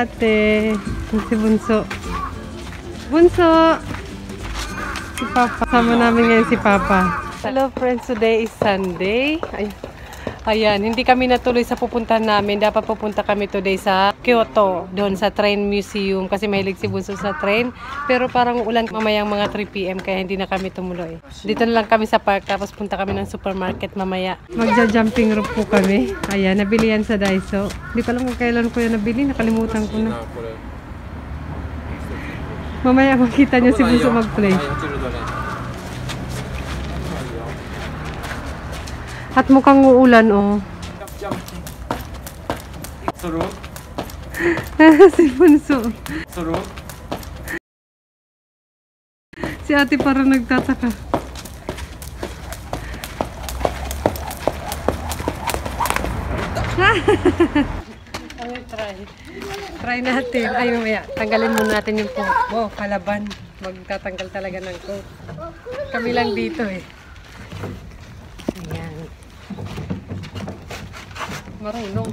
ate. Si Bunso. Bunso! Si Papa. Sama namin ngayon si Papa. Hello friends, today is Sunday. Ayan, hindi kami natuloy sa pupuntahan namin. Dapat pupunta kami today sa Kyoto, doon sa train museum. Kasi mahilig si Bunso sa train. Pero parang ulan mamayang mga 3 PM kaya hindi na kami tumuloy. Dito na lang kami sa park tapos punta kami ng supermarket mamaya. Magja-jumping rope po kami. Ayan, nabili yan sa Daiso. Hindi ko alam kung kailan ko yan nabili. Nakalimutan ko na. Mamaya makita niyo si Bunso mag-play. At mukhang uulan, oh. Si Bunso. Si ate parang nagtataka. Try natin. Ay, mamaya. Tanggalin muna natin yung coat. Oh, kalaban. Magtatanggal talaga ng coat. Kami lang dito, eh. Ayan. Marunong.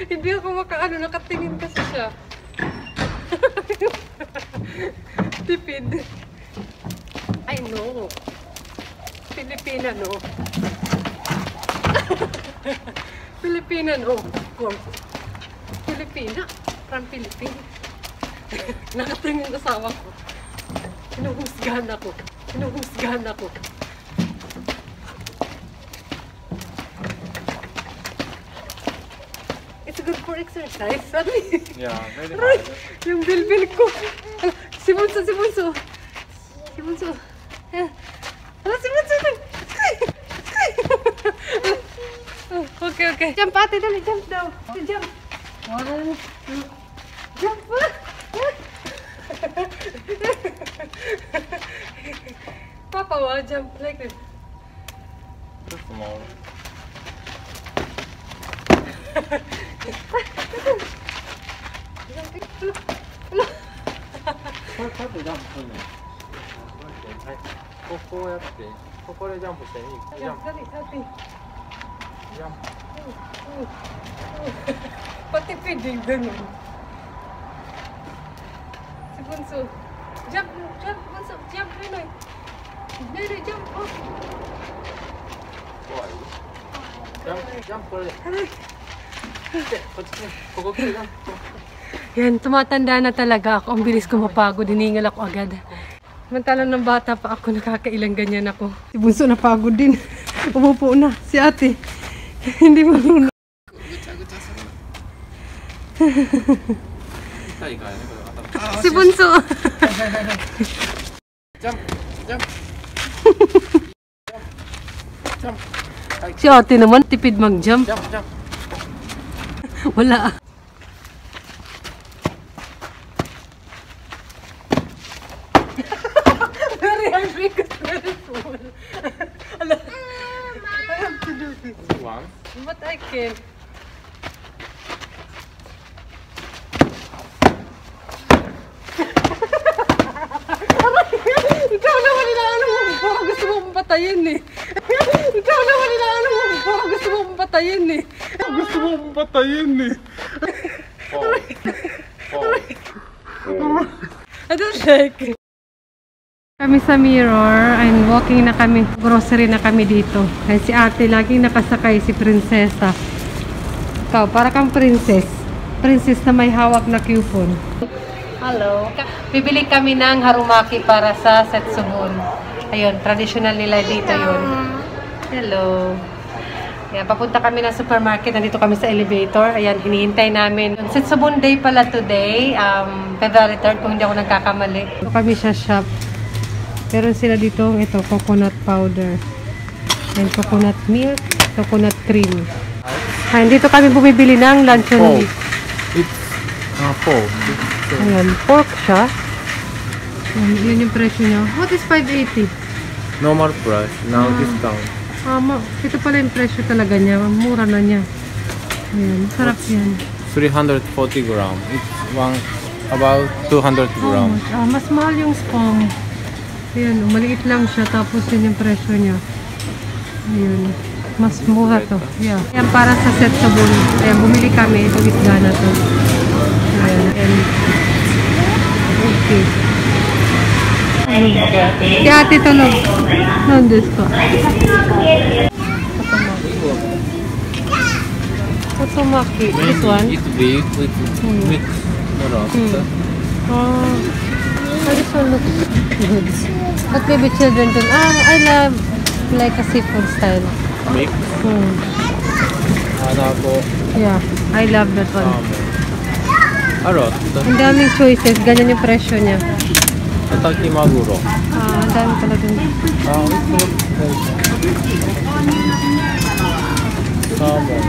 Hindi ako makaano, nakatingin kasi siya. Tipid. I know. Pilipina, no? Pilipina, no? Pilipina. From Philippines. Nakatingin asawa ko. Hinuhusgahan ako. Hinuhusgahan ako. It's good for exercise. Yeah, very hard. Yung bilbil ko. Si Bunso, si Bunso. Si Bunso. Hala, si Bunso. Okay, okay. Jump, ate, dali. Jump daw. Jump. 1, 2. Jump. Papa, jump like this. Too small. Pati pwedeng ganun. Si Bunso. Jump, jump, Bunso. Jump, Rinoy. Rinoy, jump. Oh. Jump, Yan, tumatanda na talaga ako. Ang bilis ko mapagod. Hiningal ako agad. Samantalang ng bata pa ako, nakakailang ganyan ako. Si Bunso napagod din. Umupo na. Si ate. Hindi marunong. Si Bunso. Jump, jump. Jump. Si ate naman, tipid mag-jump. Jump, jump. Wala. Very hard because very full. I have to do this. One. But I can. Ikaw naman inaano mo. Parang gusto mo patayin eh. Ikaw naman inaano mo. Parang gusto mo patayin eh. Gusto mo patayin eh. I don't like. Kami sa Mirror and walking na kami. Grocery na kami dito. And si ate laging nakasakay si Prinsesa. Ikaw, para kang princess. Princess na may hawak na coupon. Hello. Bibili kami ng harumaki para sa Setsubun. Ayun, traditional nila dito yun. Hello. Ayan, papunta kami ng supermarket. Nandito kami sa elevator. Ayan, hinihintay namin. Setsubun Day pala today. February 3rd, kung hindi ako nagkakamali. Ito kami sa shop. Meron sila dito, ito, coconut powder. And coconut milk, coconut cream. Ayan, dito kami bumibili ng luncheon meat. It's pork. Ayan, pork siya. Ayan, yun yung presyo niya. What is 580? Normal price. Now discount. Ito pala yung presyo talaga niya. Mura na niya. Ayan, sarap yan. 340 gram. It's about 200 gram. Mas mahal yung spam. Ayan, maliit lang siya. Tapos yun yung presyo niya. Ayan. Mas mura to. Yeah. Yan para sa set sa bulo. Ayan, bumili kami. Ito isda na to. Ayan. And, okay. Si ate tulog. Nandun ko. Tatomaki. This one? It's big with mix. Oh, this one looks good. But maybe children don't. I love like a seafood style. Mix. Yeah, I love that one. Arot. Ang daming choices. Ganyan yung presyo niya. Tataki maguro. Ang dami pala dun. Salmon.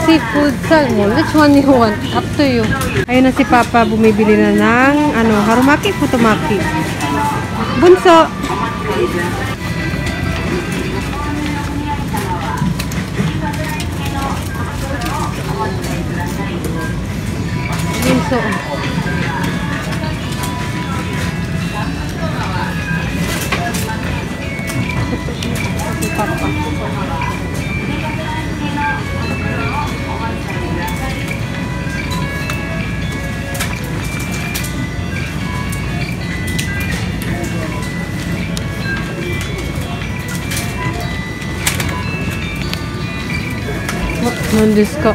Seafood salmon. Which one you want? Up to you. Ayun na si Papa bumibili na ng harumaki, futomaki. Bunso. Bunso. Papa.何ですか?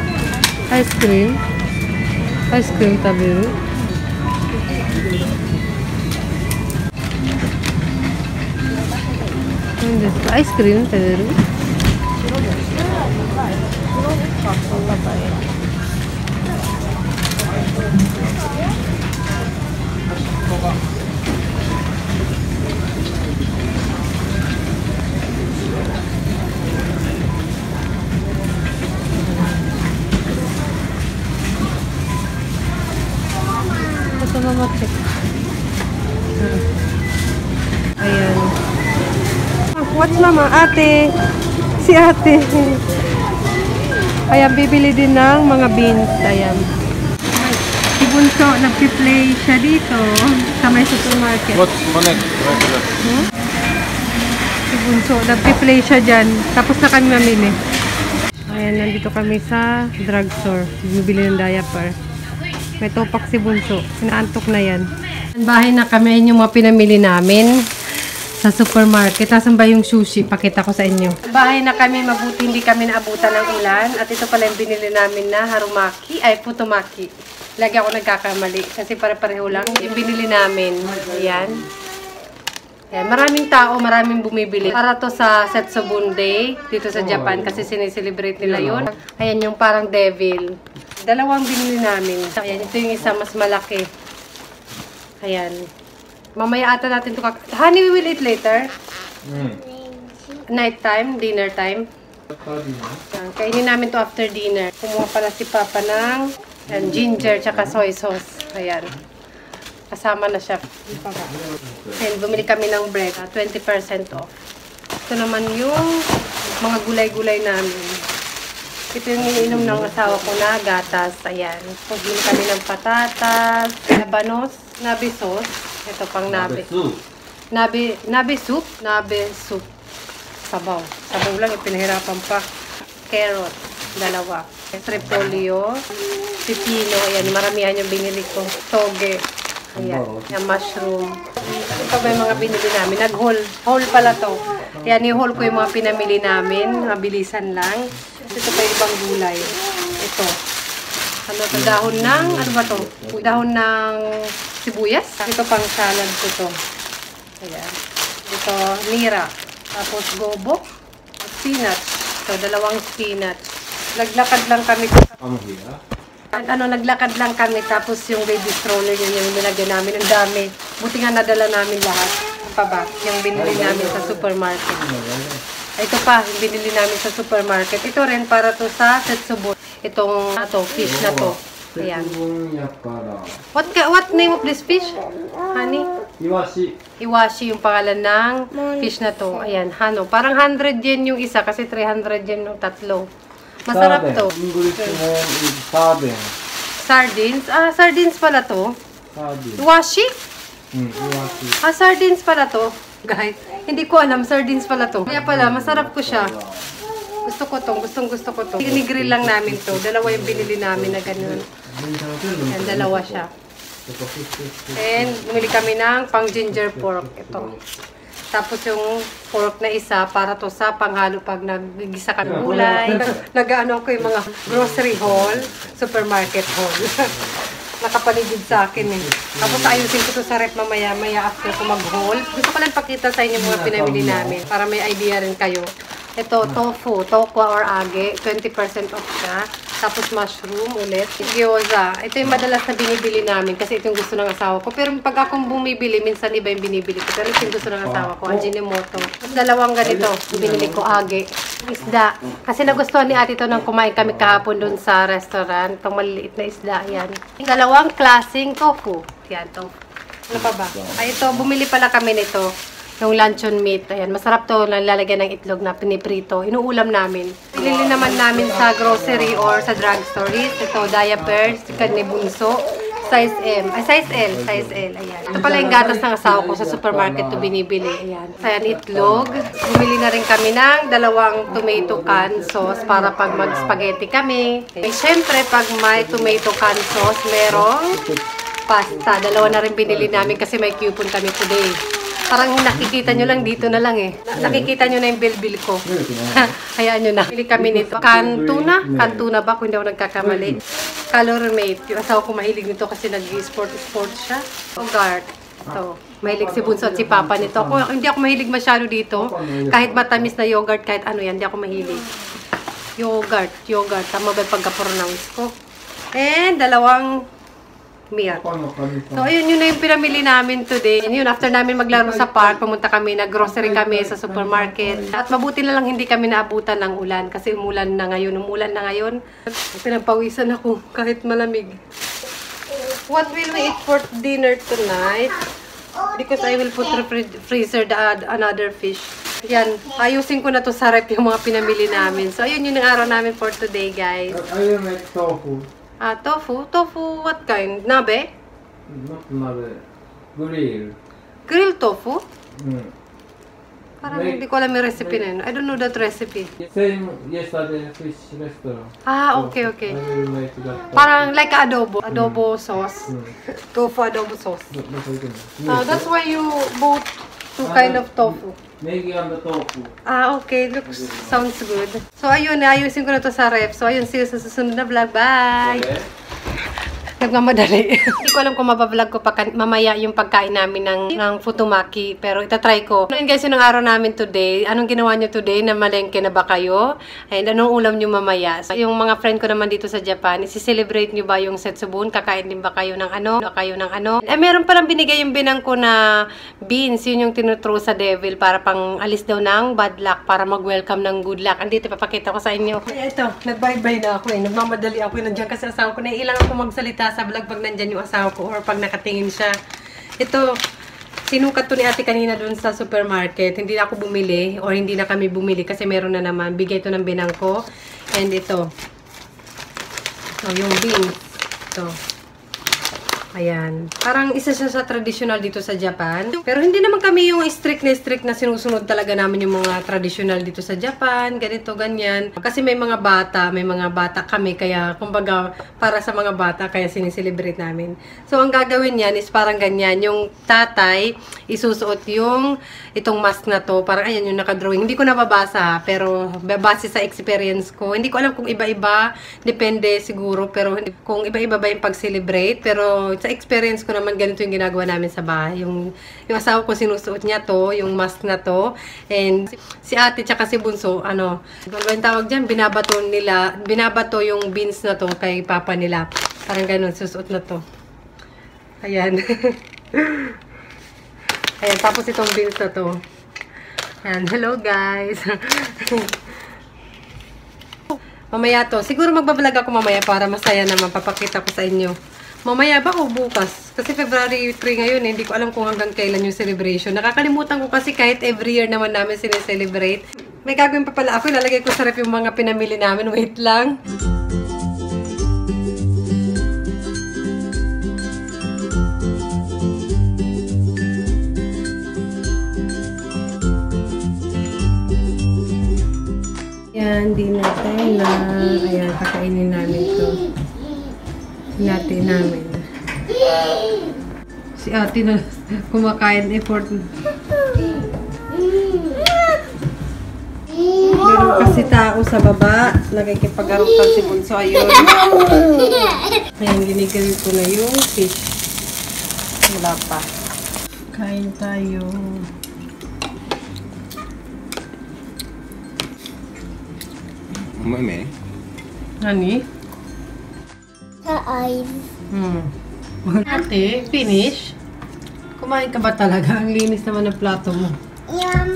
Ice cream? Ice cream 食べる?何ですか? Ice cream 食べる? Ito mama check. Ayan. What's mama? Ate. Si ate. Ayan, bibili din ng mga beans. Ayan. Si Bunso, nag-play siya dito sa may supermarket. What's connect? Regular. Si Bunso, nag-play siya dyan. Tapos na kami mamili. Ayan, nandito kami sa drugstore. Bibili ng diaper. May topak si Bunso. Sinaantok na yan. Bahay na kami. Ayun yung mga pinamili namin sa supermarket. Nasaan ba yung sushi? Pakita ko sa inyo. Bahay na kami. Mabuti hindi kami naabutan ng ulan. At ito pala yung binili namin na harumaki. Ay, futomaki. Lagi ako nagkakamali. Kasi pare-pareho lang. Yung binili namin. Ayan. Ayan. Maraming tao. Maraming bumibili. Para to sa Setsubun Day. Dito sa Japan. Kasi sineselebrate nila yun. Ayan yung parang devil. Dalawang binili namin. Ayan, ito yung isa mas malaki. Ayan. Mamaya ata natin ito Honey, we will eat later. Night time, dinner time. Ayan, kainin namin to after dinner. Kumuha pala si Papa ng ginger tsaka soy sauce. Ayan. Kasama na siya. Ayan, bumili kami ng bread. 20% off. Ito naman yung mga gulay-gulay namin. Ito yung iniinom ng asawa ko na gatas. Ayan. Pagin kami ng patatas, labanos, nabe sauce. Ito pang nabe. Nabe soup. Sabaw. Sabaw lang. Ipinahirapan pa. Carrot. Dalawa. Repolyo. Pipino. Ayan. Maramihan yung binili ko. Toge. Ayan. Yung mushroom. Ito ba yung mga binili namin? Nag-haul. Haul pala to. Ayan. I-haul ko yung mga pinamili namin. Mabilisan lang. Ito pa yung ibang gulay. Ito. Ano to? Dahon ng, ano ba to? Dahon ng sibuyas. Ito pang salad ko to. Ayan. Ito, nira. Tapos gobo. Spinach. Ito, dalawang spinach. Naglakad lang kami. Naglakad lang kami. Tapos yung baby stroller yun yung nilagyan namin. Ang dami. Buti nga nadala namin lahat. Pa ba? Yung binili namin sa supermarket. Ito pa, yung binili namin sa supermarket. Ito rin para to sa Setsubun. Itong fish na to. Ayan. What name of this fish? Honey? Iwashi. Iwashi yung pangalan ng fish na to. Ayan, Hano. Parang 100 yen yung isa kasi 300 yen yung tatlo. Masarap to. English name is sardine. Sardines? Sardines pala to. Sardine. Iwashi? Iwashi. Sardines pala to. Guys. Hindi ko alam, sardines pala to. Kaya pala, masarap ko siya. Gusto ko to, gusto ko to. Ginigrill lang namin to. Dalawa yung binili namin na ganun. Yan, dalawa siya. And bumili kami ng pang ginger pork. Ito. Tapos yung pork na isa, para to sa panghalo pag nagigisa ka ng gulay. Nag-ano ko yung mga grocery haul, supermarket haul. Nakapaligid sa akin eh. Tapos ayusin ko to sa rep mamaya after ko mag-haul. Gusto ko lang pakita sa inyo mga pinamili namin para may idea rin kayo. Ito, tofu, tokwa or age, 20% off siya. Tapos mushroom ulit. Gyoza. Ito yung madalas na binibili namin kasi ito yung gusto ng asawa ko. Pero pag akong bumibili, minsan iba yung binibili ko. Pero ito yung gusto ng asawa ko, Ajinomoto. Dalawang ganito, binili ko age. Isda. Kasi nagustuhan ni ate ito nang kumain kami kahapon dun sa restaurant. Itong maliliit na isda, yan. Dalawang klaseng tofu. Yan, tofu. Ano pa ba? Ay, ito, bumili pala kami nito. Yung luncheon meat. Ayan, masarap to. Lalagyan ng itlog na piniprito. Inuulam namin. Bilili naman namin sa grocery or sa drugstore. Ito, diapers, karne bunso. Size M. Ay, size L. Size L. Ayan. Ito pala yung gatas ng asawa ko sa supermarket to binibili. Ayan. Ayan, itlog. Bumili na rin kami ng dalawang tomato can sauce para pag mag-spaghetti kami. Okay. Siyempre, pag may tomato can sauce, merong pasta. Dalawa na rin binili namin kasi may coupon kami today. Parang nakikita nyo lang dito na lang eh. Nakikita nyo na yung bill ko. Hayaan nyo na. Bili kami nito. Cantuna? Cantuna ba? Kung hindi ako nagkakamali. Calormate. Yung asawa ko mahilig nito kasi nag-sport siya. Yogurt. Ito. Mahilig si Bunso at si Papa nito. Hindi ako mahilig masyado dito. Kahit matamis na yogurt, kahit ano yan, hindi ako mahilig. Yogurt. Tama ba yung pagka-pronounce ko? And dalawang milk. So, ayun, yun na yung pinamili namin today. Yun, after namin maglaro sa park, pumunta kami, nag-grocery kami sa supermarket. At mabuti na lang hindi kami naabutan ng ulan kasi umulan na ngayon. Pinagpawisan ako kahit malamig. What will we eat for dinner tonight? Because I will put freezer another fish. Yan, ayusin ko na to sa rep yung mga pinamili namin. So, ayun yung araw namin for today, guys. I will make tofu. Tofu? Tofu what kind? Nabe? Not nabe. Grill. Grill tofu? Parang Make- hindi ko alam yung recipe na yun. I don't know that recipe. Same yesterday fish restaurant. Okay. I will make that. Parang like adobo. Adobo sauce. Tofu adobo sauce. That's why you bought two kind of tofu. Maggi and the tofu. Okay. Sounds good. So, ayun. Ayusin ko na to sa ref. So, ayun. See you sa susunod na vlog. Bye! Okay. Nagmamadali. Hindi ko alam kung mabablog ko pa mamaya yung pagkain namin ng futomaki. Pero itatry ko. Ano yun guys, yung araw namin today. Anong ginawa nyo today? Namalengke na ba kayo? And anong ulam nyo mamaya? So, yung mga friend ko naman dito sa Japan, isi-celebrate nyo ba yung Setsubun? Kakain din ba kayo ng ano? Meron palang binigay yung binang ko na beans. Yun yung tinuturo sa devil para pang alis daw ng bad luck. Para mag-welcome ng good luck. Andito, papakita ko sa inyo. Ay, ito. Nag-bye-bye na ako eh. Nagmamadali ako. Nandiyan kasi asawa ko. Naiilang ako magsalita sa vlog pag nandyan yung asawa ko or pag nakatingin siya. Ito, sinukat to ni ate kanina dun sa supermarket. Hindi na ako bumili or hindi na kami bumili kasi meron na naman. Bigay ito ng binang ko. And ito. So, yung beans. Ito. Ayan. Parang isa siya sa traditional dito sa Japan. Pero hindi naman kami yung strict na sinusunod talaga namin yung mga traditional dito sa Japan. Ganito, ganyan. Kasi may mga bata kami. Kaya, kumbaga, para sa mga bata, kaya siniselebrate namin. So, ang gagawin yan is parang ganyan. Yung tatay, isusuot yung itong mask na to. Parang, ayan, yung nakadrawing. Hindi ko nababasa, pero base sa experience ko. Hindi ko alam kung iba-iba. Depende siguro. Pero kung iba-iba ba yung pag-celebrate. Pero, sa experience ko naman, ganito yung ginagawa namin sa bahay. Yung asawa ko, sinusuot niya to, yung mask na to. And si ate tsaka si Bunso, ano yung tawag dyan, binabato yung beans na to kay papa nila. Parang ganun, susuot na to. Ayan. Ayan, tapos itong beans na to. Ayan, hello guys. Mamaya to. Siguro magbablog ako mamaya para masaya naman. Papakita ko sa inyo. Mamaya ba o bukas? Kasi February 3 ngayon, eh. Hindi ko alam kung hanggang kailan yung celebration. Nakakalimutan ko kasi kahit every year naman namin sineselebrate. May gagawin pa pala ako. Ilalagay ko sa rep yung mga pinamili namin. Wait lang. Ayan, dinner time na. Ayan, kakainin namin to. Sinati namin. Si ate na kumakain effort. Meron kasi tao sa baba. Nakikipag-arutan si Bunso. Ayun. Ayan, ginigalit ko na yung fish. Wala pa. Kain tayo. Umami. Nani? Sa eyes. Ate, finish? Kumain ka ba talaga? Ang linis naman ng plato mo. Yum.